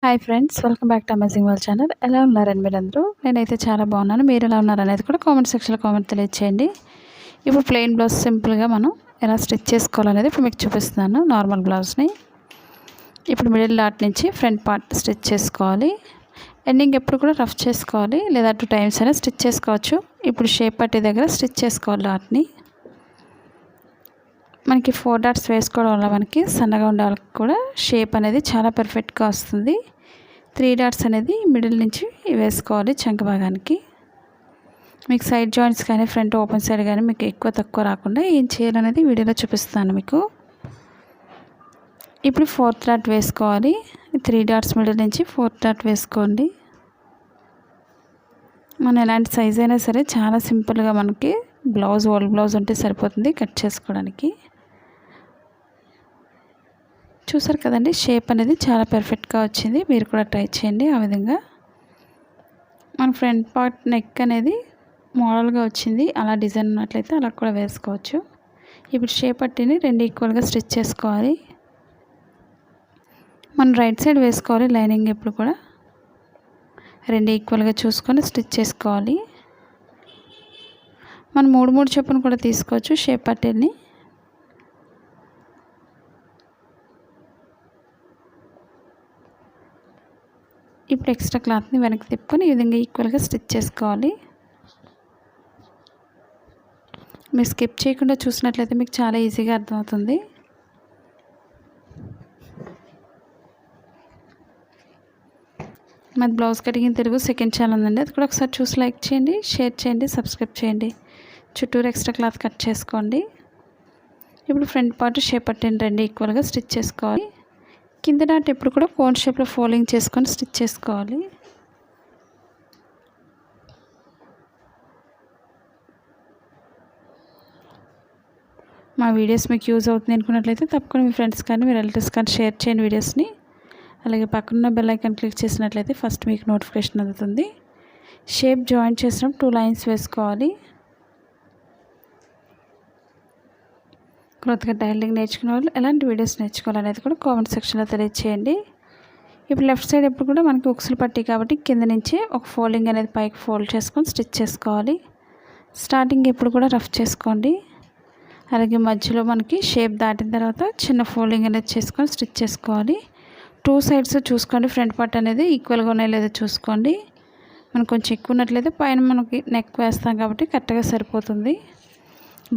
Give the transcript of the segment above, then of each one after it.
Hi friends, welcome back to amazing world channel. ఎలా ఉన్నారండి మీరందరూ? నేనైతే చాలా బాగున్నాను. మీరు ఎలా ఉన్నారనేది కూడా కామెంట్ సెక్షన్లో కామెంట్ తెలియచేయండి. ఇప్పుడు ప్లెయిన్ బ్లౌజ్ సింపుల్గా మనం ఎలా స్టిచ్ చేసుకోవాలనేది ఇప్పుడు మీకు చూపిస్తున్నాను. నార్మల్ బ్లౌజ్ని ఇప్పుడు మిడిల్ డాట్ నుంచి ఫ్రంట్ పార్ట్ స్టిచ్ చేసుకోవాలి. ఎండింగ్ ఎప్పుడు కూడా రఫ్ చేసుకోవాలి, లేదా 2 టైమ్స్ అయినా స్టిచ్ చేసుకోవచ్చు. ఇప్పుడు షేప్ పట్టీ దగ్గర స్టిచ్ చేసుకోవాలి డాట్ని. మనకి 4 డాట్స్ వేసుకోవడం వల్ల మనకి సన్నగా ఉండే వాళ్ళకి కూడా షేప్ అనేది చాలా పర్ఫెక్ట్గా వస్తుంది. 3 డాట్స్ అనేది మిడిల్ నుంచి వేసుకోవాలి చంక భాగానికి. మీకు సైడ్ జాయింట్స్ కానీ ఫ్రంట్ ఓపెన్ సైడ్ కానీ మీకు ఎక్కువ తక్కువ రాకుండా ఏం చేయాలనేది వీడియోలో చూపిస్తాను మీకు. ఇప్పుడు 4th డాట్ వేసుకోవాలి. 3 డాట్స్ మిడిల్ నుంచి 4th డాట్ వేసుకోండి. మనం ఎలాంటి సైజ్ అయినా సరే చాలా సింపుల్గా మనకి బ్లౌజ్ ఓల్డ్ బ్లౌజ్ ఉంటే సరిపోతుంది కట్ చేసుకోవడానికి. చూసారు కదండి, షేప్ అనేది చాలా పర్ఫెక్ట్గా వచ్చింది. మీరు కూడా ట్రై చేయండి. ఆ విధంగా మన ఫ్రంట్ పార్ట్ నెక్ అనేది మోడల్గా వచ్చింది. అలా డిజైన్ ఉన్నట్లయితే అలా కూడా వేసుకోవచ్చు. ఇప్పుడు షేప్ పట్టిని 2 ఈక్వల్గా స్టిచ్ చేసుకోవాలి. మనం రైట్ సైడ్ వేసుకోవాలి. లైనింగ్ ఎప్పుడు కూడా 2 ఈక్వల్గా చూసుకొని స్టిచ్ చేసుకోవాలి. మనం 3 చొప్పున కూడా తీసుకోవచ్చు షేప్ పట్టీని. ఇప్పుడు ఎక్స్ట్రా క్లాత్ని వెనక్కి తిప్పుకొని ఈ విధంగా ఈక్వల్గా స్టిచ్ చేసుకోవాలి. మీరు స్కిప్ చేయకుండా చూసినట్లయితే మీకు చాలా ఈజీగా అర్థమవుతుంది. మాది blouse cutting Telugu second channel ఉందండి, అది కూడా ఒకసారి చూసి లైక్ చేయండి, షేర్ చేయండి, సబ్స్క్రైబ్ చేయండి. చుట్టూరు ఎక్స్ట్రా క్లాత్ కట్ చేసుకోండి. ఇప్పుడు ఫ్రంట్ పార్ట్ షేప్ పట్టిని 2 ఈక్వల్గా స్టిచ్ చేసుకోవాలి. కింద డాట్ ఎప్పుడు కూడా కోన్ షేప్లో ఫోల్డింగ్ చేసుకొని స్టిచ్ చేసుకోవాలి. మా వీడియోస్ మీకు యూజ్ అవుతుంది అనుకున్నట్లయితే తప్పకుండా మీ ఫ్రెండ్స్ కానీ మీ రిలేటివ్స్ కానీ షేర్ చేయండి వీడియోస్ని. అలాగే పక్కన బెల్ ఐకాన్ క్లిక్ చేసినట్లయితే ఫస్ట్ మీకు నోటిఫికేషన్ అందుతుంది. షేప్ జాయింట్ చేసినప్పుడు 2 లైన్స్ వేసుకోవాలి. కొత్తగా టైలరింగ్ నేర్చుకునే వాళ్ళు ఎలాంటి వీడియోస్ నేర్చుకోవాలనేది కూడా కామెంట్ సెక్షన్లో తెలియచేయండి. ఇప్పుడు లెఫ్ట్ సైడ్ ఎప్పుడు కూడా మనకి ఉక్సులు పట్టి కాబట్టి కింద నుంచి ఒక ఫోల్డింగ్ అనేది పైకి ఫోల్డ్ చేసుకొని స్టిచ్ చేసుకోవాలి. స్టార్టింగ్ ఎప్పుడు కూడా రఫ్ చేసుకోండి. అలాగే మధ్యలో మనకి షేప్ దాటిన తర్వాత చిన్న ఫోల్డింగ్ అనేది చేసుకొని స్టిచ్ చేసుకోవాలి. 2 సైడ్స్ చూసుకోండి. ఫ్రంట్ పార్ట్ అనేది ఈక్వల్గా ఉన్నాయో లేదో చూసుకోండి. మనకు కొంచెం ఎక్కువ ఉన్నట్లయితే పైన మనకి నెక్ వేస్తాం కాబట్టి కరెక్ట్గా సరిపోతుంది.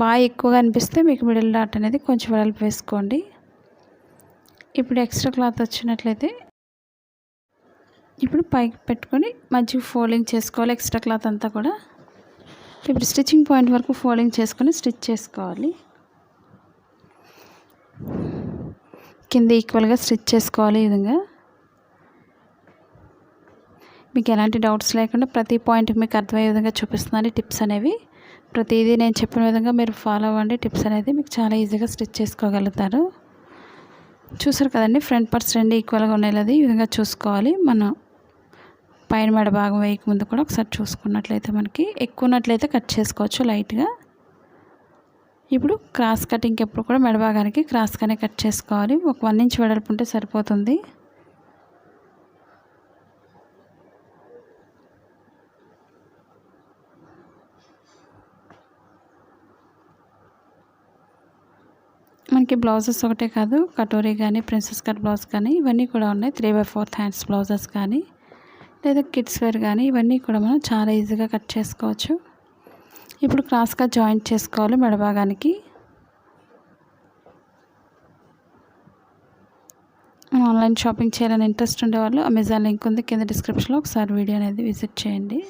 బాగా ఎక్కువగా అనిపిస్తే మీకు మిడిల్ డాట్ అనేది కొంచెం వెడల్పు వేసుకోండి. ఇప్పుడు ఎక్స్ట్రా క్లాత్ వచ్చినట్లయితే ఇప్పుడు పైకి పెట్టుకొని మధ్యకి ఫోల్డింగ్ చేసుకోవాలి ఎక్స్ట్రా క్లాత్ అంతా కూడా. ఇప్పుడు స్టిచ్చింగ్ పాయింట్ వరకు ఫోల్డింగ్ చేసుకొని స్టిచ్ చేసుకోవాలి. కింద ఈక్వల్గా స్టిచ్ చేసుకోవాలి. ఈ విధంగా మీకు ఎలాంటి డౌట్స్ లేకుండా ప్రతి పాయింట్ మీకు అర్థమయ్యే విధంగా చూపిస్తున్నాను. టిప్స్ అనేవి ప్రతిదీ నేను చెప్పిన విధంగా మీరు ఫాలో అవ్వండి. టిప్స్ అనేది మీకు చాలా ఈజీగా స్టిచ్ చేసుకోగలుగుతారు. చూసారు కదండి, ఫ్రంట్ పార్ట్స్ 2 ఈక్వల్గా ఉన్నాయి. ఈ విధంగా చూసుకోవాలి. మనం పైన మెడ భాగం వేయక ముందు కూడా ఒకసారి చూసుకున్నట్లయితే మనకి ఎక్కువ ఉన్నట్లయితే కట్ చేసుకోవచ్చు లైట్గా. ఇప్పుడు క్రాస్ కటింగ్కి ఎప్పుడు కూడా మెడ భాగానికి క్రాస్గానే కట్ చేసుకోవాలి. ఒక 1 ఇంచ్ వెడల్పు ఉంటే సరిపోతుంది. మనకి బ్లౌజెస్ ఒకటే కాదు, కటోరీ కానీ ప్రిన్సెస్ కట్ బ్లౌజ్ కానీ ఇవన్నీ కూడా ఉన్నాయి. 3/4 హ్యాండ్స్ బ్లౌజెస్ కానీ లేదా కిడ్స్ వేర్ కానీ ఇవన్నీ కూడా మనం చాలా ఈజీగా కట్ చేసుకోవచ్చు. ఇప్పుడు క్రాస్గా జాయింట్ చేసుకోవాలి మెడ భాగానికి. ఆన్లైన్ షాపింగ్ చేయాలని ఇంట్రెస్ట్ ఉండేవాళ్ళు అమెజాన్ లింక్ ఉంది కింద డిస్క్రిప్షన్లో, ఒకసారి వీడియో అనేది విజిట్ చేయండి.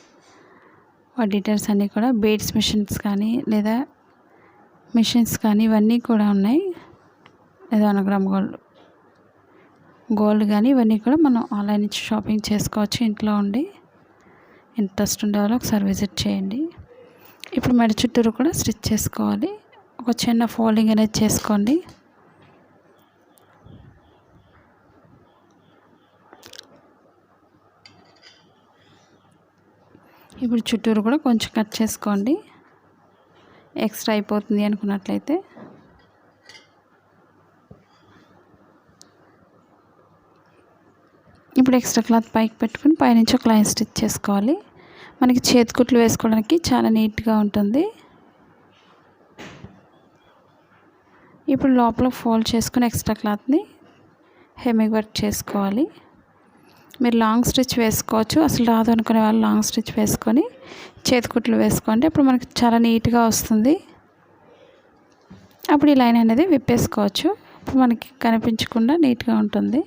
ఆ డీటెయిల్స్ అన్నీ కూడా బీడ్స్ మిషన్స్ కానీ లేదా మిషన్స్ కానీ ఇవన్నీ కూడా ఉన్నాయి. లేదా 1 గ్రామ్ గోల్డ్ కానీ ఇవన్నీ కూడా మనం ఆన్లైన్ నుంచి షాపింగ్ చేసుకోవచ్చు ఇంట్లో ఉండి. ఇంట్రెస్ట్ ఉండేవాళ్ళు ఒకసారి విజిట్ చేయండి. ఇప్పుడు మెడ చుట్టూరు కూడా స్టిచ్ చేసుకోవాలి. ఒక చిన్న ఫోల్డింగ్ అనేది చేసుకోండి. ఇప్పుడు చుట్టూరు కూడా కొంచెం కట్ చేసుకోండి. ఎక్స్ట్రా అయిపోతుంది అనుకున్నట్లయితే. ఇప్పుడు ఇప్పుడు ఎక్స్ట్రా క్లాత్ పైకి పెట్టుకుని పైనుంచి ఒక లైన్ స్టిచ్ చేసుకోవాలి. మనకి చేతి కుట్లు వేసుకోవడానికి చాలా నీట్గా ఉంటుంది. ఇప్పుడు లోపల ఫోల్డ్ చేసుకుని ఎక్స్ట్రా క్లాత్ని హెమ్మింగ్ వర్క్ చేసుకోవాలి. మీరు లాంగ్ స్టిచ్ వేసుకోవచ్చు, అసలు రాదు అనుకునే వాళ్ళు లాంగ్ స్టిచ్ వేసుకొని చేతి కుట్లు వేసుకోండి. అప్పుడు మనకి చాలా నీట్గా వస్తుంది. అప్పుడు ఈ లైన్ అనేది విప్పేసుకోవచ్చు. అప్పుడు మనకి కనిపించకుండా నీట్గా ఉంటుంది.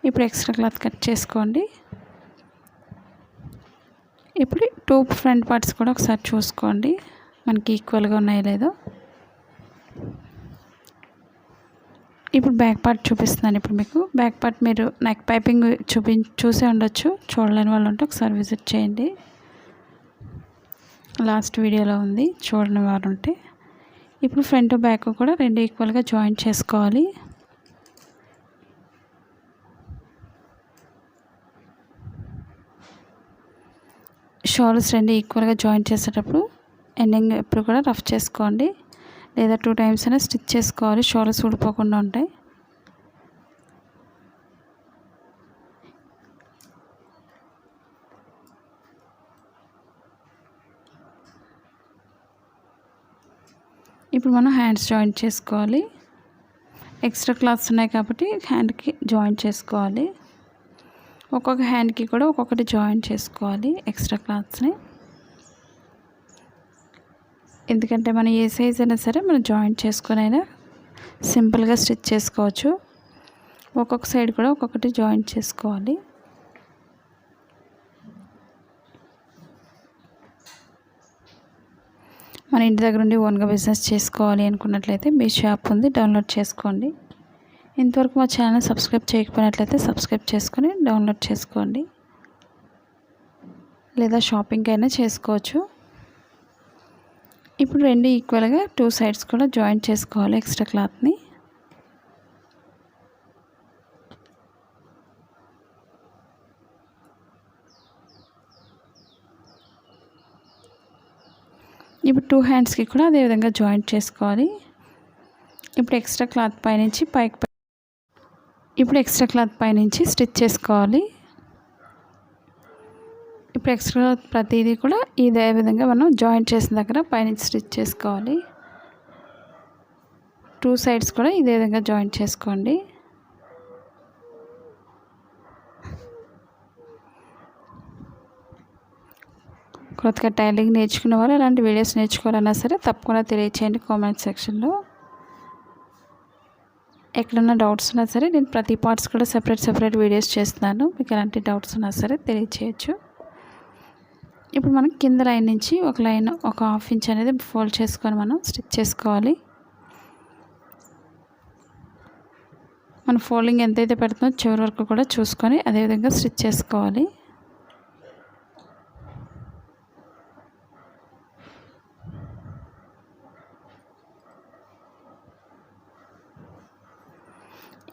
ఇప్పుడు ఎక్స్ట్రా క్లాత్ కట్ చేసుకోండి. ఇప్పుడు 2 ఫ్రంట్ పార్ట్స్ కూడా ఒకసారి చూసుకోండి మనకి ఈక్వల్గా ఉన్నాయో లేదో. ఇప్పుడు బ్యాక్ పార్ట్ చూపిస్తున్నాను. ఇప్పుడు మీకు బ్యాక్ పార్ట్ మీరు నెక్ పైపింగ్ చూసే ఉండొచ్చు. చూడలేని వాళ్ళు ఉంటే ఒకసారి విజిట్ చేయండి. లాస్ట్ వీడియోలో ఉంది, చూడని వారు ఉంటే. ఇప్పుడు ఫ్రంట్ బ్యాక్ కూడా 2 ఈక్వల్గా జాయింట్ చేసుకోవాలి. షోల్డర్స్ 2 ఈక్వల్గా జాయింట్ చేసేటప్పుడు ఎండింగ్ ఎప్పుడు కూడా రఫ్ చేసుకోండి, లేదా 2 టైమ్స్ అయినా స్టిచ్ చేసుకోవాలి. షోల్డర్స్ ఊడిపోకుండా ఉంటాయి. ఇప్పుడు మనం హ్యాండ్స్ జాయింట్ చేసుకోవాలి. ఎక్స్ట్రా క్లాత్స్ ఉన్నాయి కాబట్టి హ్యాండ్కి జాయింట్ చేసుకోవాలి. ఒక్కొక్క హ్యాండ్కి కూడా ఒక్కొక్కటి జాయింట్ చేసుకోవాలి ఎక్స్ట్రా క్లాత్స్ని. ఎందుకంటే మనం ఏ సైజ్ అయినా సరే మనం జాయింట్ చేసుకొని అయినా సింపుల్గా స్టిచ్ చేసుకోవచ్చు. ఒక్కొక్క సైడ్ కూడా ఒక్కొక్కటి జాయింట్ చేసుకోవాలి. మన ఇంటి దగ్గర నుండి ఓన్గా బిజినెస్ చేసుకోవాలి అనుకున్నట్లయితే మీ షాప్ ఉంది, డౌన్లోడ్ చేసుకోండి. ఇంతవరకు మా ఛానల్ సబ్స్క్రైబ్ చేయకపోయినట్లయితే సబ్స్క్రైబ్ చేసుకొని డౌన్లోడ్ చేసుకోండి, లేదా షాపింగ్ అయినా చేసుకోవచ్చు. ఇప్పుడు 2 ఈక్వల్గా 2 సైడ్స్ కూడా జాయింట్ చేసుకోవాలి ఎక్స్ట్రా క్లాత్ని. ఇప్పుడు 2 హ్యాండ్స్కి కూడా అదేవిధంగా జాయింట్ చేసుకోవాలి. ఇప్పుడు ఎక్స్ట్రా క్లాత్ పైనుంచి స్టిచ్ చేసుకోవాలి. ఇప్పుడు ఎక్స్ట్రా క్లాత్ ప్రతిదీ కూడా ఇదే విధంగా మనం జాయింట్ చేసిన దగ్గర పైనుంచి స్టిచ్ చేసుకోవాలి. 2 సైడ్స్ కూడా ఇదే విధంగా జాయింట్ చేసుకోండి. కొత్తగా టైలరింగ్ నేర్చుకున్న వాళ్ళు అలాంటి వీడియోస్ నేర్చుకోవాలన్నా సరే తప్పకుండా తెలియచేయండి కామెంట్ సెక్షన్లో. ఎక్కడన్నా డౌట్స్ ఉన్నా సరే నేను ప్రతి పార్ట్స్ కూడా సెపరేట్ వీడియోస్ చేస్తున్నాను. మీకు ఎలాంటి డౌట్స్ ఉన్నా సరే తెలియచేయచ్చు. ఇప్పుడు మనం కింద లైన్ నుంచి ఒక 1/2 ఇంచ్ అనేది ఫోల్డ్ చేసుకొని మనం స్టిచ్ చేసుకోవాలి. మన ఫోల్డింగ్ ఎంతైతే పెడుతుందో చివరి వరకు కూడా చూసుకొని అదేవిధంగా స్టిచ్ చేసుకోవాలి.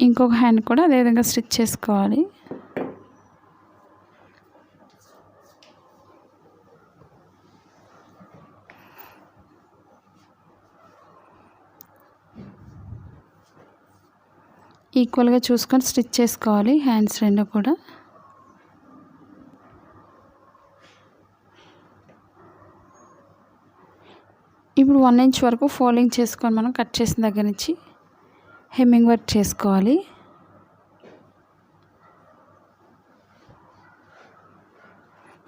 ఇంకొక హ్యాండ్ కూడా అదేవిధంగా స్టిచ్ చేసుకోవాలి. ఈక్వల్గా చూసుకొని స్టిచ్ చేసుకోవాలి హ్యాండ్స్ 2 కూడా. ఇప్పుడు 1 ఇంచ్ వరకు ఫోల్డింగ్ చేసుకొని మనం కట్ చేసిన దగ్గర నుంచి హెమ్మింగ్ వర్క్ చేసుకోవాలి.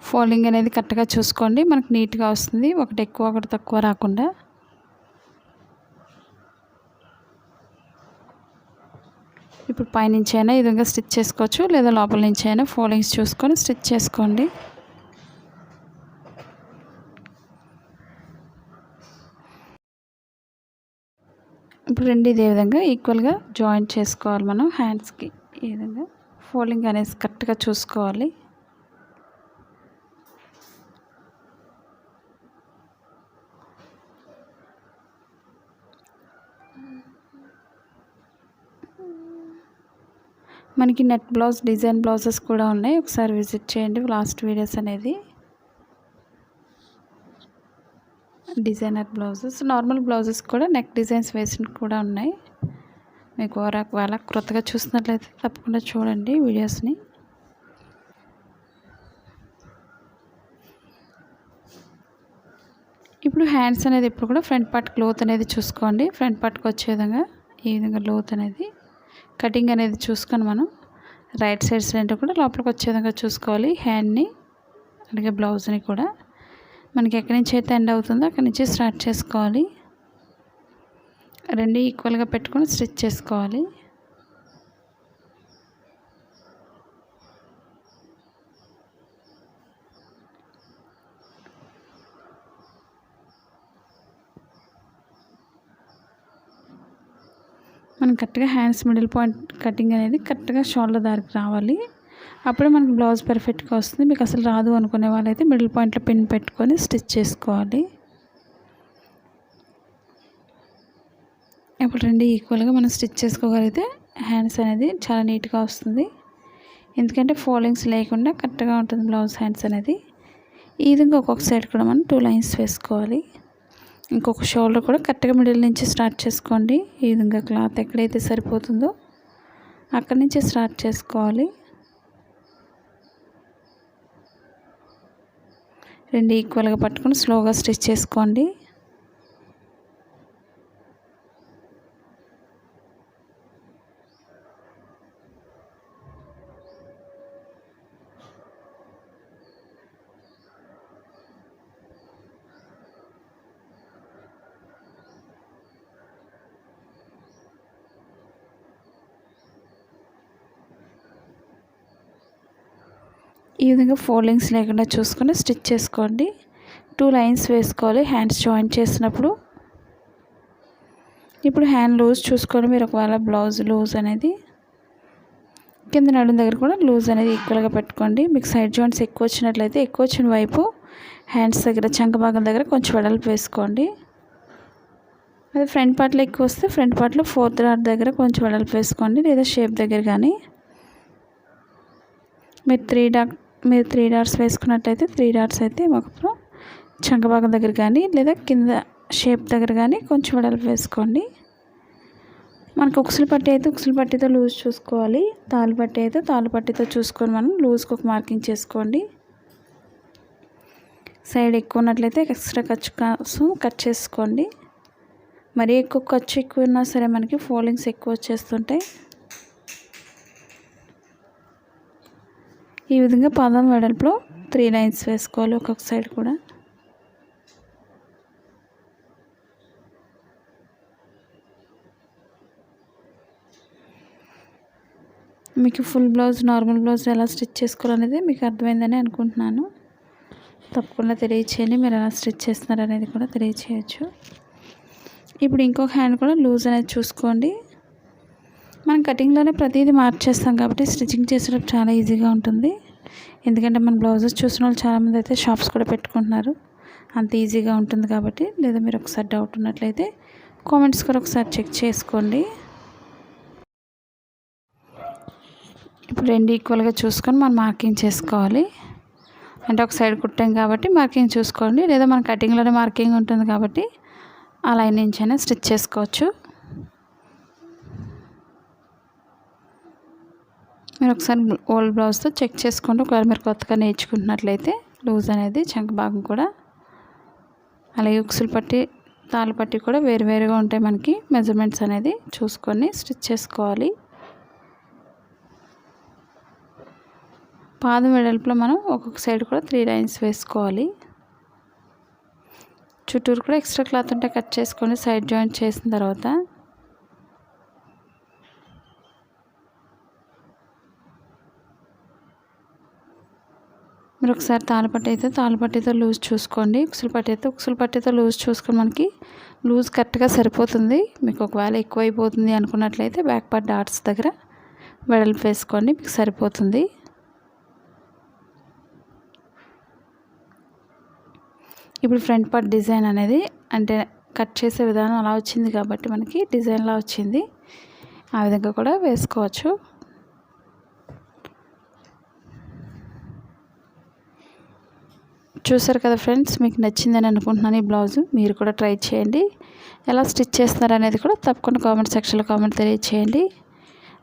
ఫోల్డింగ్ అనేది కరెక్ట్గా చూసుకోండి, మనకు నీట్గా వస్తుంది. ఒకటి ఎక్కువ ఒకటి తక్కువ రాకుండా. ఇప్పుడు పైనుంచి అయినా ఈ విధంగా స్టిచ్ చేసుకోవచ్చు, లేదా లోపల నుంచి అయినా ఫోల్డింగ్స్ చూసుకొని స్టిచ్ చేసుకోండి. ఇప్పుడు 2 ఇదే విధంగా ఈక్వల్గా జాయింట్ చేసుకోవాలి మనం హ్యాండ్స్కి. ఈ విధంగా ఫోల్డింగ్ అనేది కరెక్ట్గా చూసుకోవాలి. మనకి నెట్ బ్లౌజ్ డిజైన్ బ్లౌజెస్ కూడా ఉన్నాయి, ఒకసారి విజిట్ చేయండి. లాస్ట్ వీడియోస్ అనేది డిజైనర్ బ్లౌజెస్, నార్మల్ బ్లౌజెస్ కూడా నెక్ డిజైన్స్ వేసినవి కూడా ఉన్నాయి. మీకు ఒకవేళ క్రొత్తగా చూసినట్లయితే తప్పకుండా చూడండి వీడియోస్ని. ఇప్పుడు హ్యాండ్స్ అనేది ఇప్పుడు కూడా ఫ్రంట్ పార్ట్ లోత్ అనేది చూసుకోండి. ఫ్రంట్ పార్ట్కి వచ్చే విధంగా ఈ విధంగా లోత్ అనేది కటింగ్ అనేది చూసుకొని మనం రైట్ సైడ్స్ రెండు కూడా లోపలికి వచ్చే విధంగా చూసుకోవాలి. హ్యాండ్ని అలాగే బ్లౌజ్ని కూడా మనకి ఎక్కడి నుంచి అయితే ఎండ్ అవుతుందో అక్కడి నుంచి స్టార్ట్ చేసుకోవాలి. రెండు ఈక్వల్గా పెట్టుకొని స్టిచ్ చేసుకోవాలి. మనం కరెక్ట్గా హ్యాండ్స్ మిడిల్ పాయింట్ కటింగ్ అనేది కరెక్ట్గా షోల్డర్ దారికి రావాలి. అప్పుడే మనకి బ్లౌజ్ పర్ఫెక్ట్గా వస్తుంది. మీకు అసలు రాదు అనుకునే వాళ్ళైతే మిడిల్ పాయింట్లో పిన్ పెట్టుకొని స్టిచ్ చేసుకోవాలి. ఇప్పుడు రెండు ఈక్వల్గా మనం స్టిచ్ చేసుకోగలిగితే హ్యాండ్స్ అనేది చాలా నీట్గా వస్తుంది. ఎందుకంటే ఫోల్డింగ్స్ లేకుండా కరెక్ట్గా ఉంటుంది బ్లౌజ్ హ్యాండ్స్ అనేది. ఈ విధంగా ఒక్కొక్క సైడ్ కూడా మనం 2 లైన్స్ వేసుకోవాలి. ఇంకొక షోల్డర్ కూడా కరెక్ట్గా మిడిల్ నుంచి స్టార్ట్ చేసుకోండి. ఈ విధంగా క్లాత్ ఎక్కడైతే సరిపోతుందో అక్కడి నుంచి స్టార్ట్ చేసుకోవాలి. రెండు ఈక్వల్గా పట్టుకొని స్లోగా స్టిచ్ చేసుకోండి. ఈ విధంగా ఫోల్డింగ్స్ లేకుండా చూసుకొని స్టిచ్ చేసుకోండి. 2 లైన్స్ వేసుకోవాలి హ్యాండ్స్ జాయింట్ చేసినప్పుడు. ఇప్పుడు హ్యాండ్ లూజ్ చూసుకొని మీరు ఒకవేళ బ్లౌజ్ లూజ్ అనేది కింద నడుం దగ్గర కూడా లూజ్ అనేది ఈక్వల్గా పెట్టుకోండి. మీకు సైడ్ జాయింట్స్ ఎక్కువ వచ్చినట్లయితే ఎక్కువ వచ్చిన వైపు హ్యాండ్స్ దగ్గర చంక భాగం దగ్గర కొంచెం వెడల్పు వేసుకోండి. అదే ఫ్రంట్ పార్ట్లో ఎక్కువ వస్తే ఫ్రంట్ పార్ట్లో 4th డాట్ దగ్గర కొంచెం వెడల్పు వేసుకోండి, లేదా షేప్ దగ్గర కానీ. మీరు 3 డాట్స్ వేసుకున్నట్లయితే 3 డాట్స్ అయితే మాకు చంక భాగం దగ్గర కానీ లేదా కింద షేప్ దగ్గర కానీ కొంచెం వెడల్పు వేసుకోండి. మనకు ఉక్సులు పట్టి అయితే ఉక్సులు పట్టితో లూజ్ చూసుకోవాలి. తాళ్ళు పట్టి అయితే తాళ్ళు పట్టితో చూసుకొని మనం లూజ్కి ఒక మార్కింగ్ చేసుకోండి. సైడ్ ఎక్కువ ఉన్నట్లయితే ఎక్స్ట్రా ఖర్చు కోసం కట్ చేసుకోండి. మరీ ఎక్కువ ఖర్చు ఎక్కువ ఉన్నా సరే మనకి ఫోల్డింగ్స్ ఎక్కువ వచ్చేస్తుంటాయి. ఈ విధంగా పాదం వెడల్పులో 3 లైన్స్ వేసుకోవాలి ఒక్కొక్క సైడ్ కూడా. మీకు ఫుల్ బ్లౌజ్ నార్మల్ బ్లౌజ్ ఎలా స్టిచ్ చేసుకోవాలనేది మీకు అర్థమైందని అనుకుంటున్నాను. తప్పకుండా తెలియచేయండి, మీరు ఎలా స్టిచ్ చేస్తున్నారు అనేది కూడా తెలియచేయచ్చు. ఇప్పుడు ఇంకొక హ్యాండ్ కూడా లూజ్ అనేది చూసుకోండి. మనం కటింగ్లోనే ప్రతిదీ మార్చేస్తాం కాబట్టి స్టిచ్చింగ్ చేసేటప్పుడు చాలా ఈజీగా ఉంటుంది. ఎందుకంటే మన బ్లౌజెస్ చూసిన వాళ్ళు చాలామంది అయితే షాప్స్ కూడా పెట్టుకుంటున్నారు. అంత ఈజీగా ఉంటుంది కాబట్టి. లేదా మీరు ఒకసారి డౌట్ ఉన్నట్లయితే కామెంట్స్ కూడా ఒకసారి చెక్ చేసుకోండి. ఇప్పుడు రెండు ఈక్వల్గా చూసుకొని మనం మార్కింగ్ చేసుకోవాలి. అంటే ఒక సైడ్ కుట్టాం కాబట్టి మార్కింగ్ చూసుకోండి, లేదా మన కటింగ్లోనే మార్కింగ్ ఉంటుంది కాబట్టి ఆ లైన్ నుంచి అయినా స్టిచ్ చేసుకోవచ్చు. మీరు ఒకసారి ఓల్డ్ బ్లౌజ్తో చెక్ చేసుకోండి. ఒకవేళ మీరు కొత్తగా నేర్చుకుంటున్నట్లయితే లూజ్ అనేది చంక భాగం కూడా, అలాగే ఉక్సులు పట్టి తాళ్ళు పట్టి కూడా వేరువేరుగా ఉంటాయి. మనకి మెజర్మెంట్స్ అనేది చూసుకొని స్టిచ్ చేసుకోవాలి. పాదం వెడల్పులో మనం ఒక్కొక్క సైడ్ కూడా 3 లైన్స్ వేసుకోవాలి. చుట్టూరు కూడా ఎక్స్ట్రా క్లాత్ ఉంటే కట్ చేసుకొని సైడ్ జాయింట్ చేసిన తర్వాత మీరు ఒకసారి తాళ్ళపట్టి అయితే తాళ్ళపట్టితో లూజ్ చూసుకోండి. ఉక్సులు పట్టి అయితే ఉక్సులు పట్టితో లూజ్ చూసుకొని మనకి లూజ్ కరెక్ట్గా సరిపోతుంది. మీకు ఒకవేళ ఎక్కువ అయిపోతుంది అనుకున్నట్లయితే బ్యాక్ పార్ట్ డాట్స్ దగ్గర వెడల్పు వేసుకోండి, మీకు సరిపోతుంది. ఇప్పుడు ఫ్రంట్ పార్ట్ డిజైన్ అనేది అంటే కట్ చేసే విధానం అలా వచ్చింది కాబట్టి మనకి డిజైన్లా వచ్చింది. ఆ విధంగా కూడా వేసుకోవచ్చు. చూసారు కదా ఫ్రెండ్స్, మీకు నచ్చిందని అనుకుంటున్నాను ఈ బ్లౌజు. మీరు కూడా ట్రై చేయండి. ఎలా స్టిచ్ చేస్తారనేది కూడా తప్పకుండా కామెంట్ సెక్షన్లో కామెంట్ తెలియచేయండి.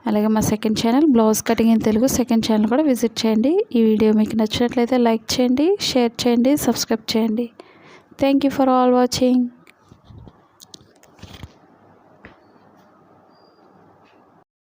అలాగే మా second channel blouse cutting in Telugu second channel కూడా విజిట్ చేయండి. ఈ వీడియో మీకు నచ్చినట్లయితే లైక్ చేయండి, షేర్ చేయండి, సబ్స్క్రైబ్ చేయండి. Thank you for all watching.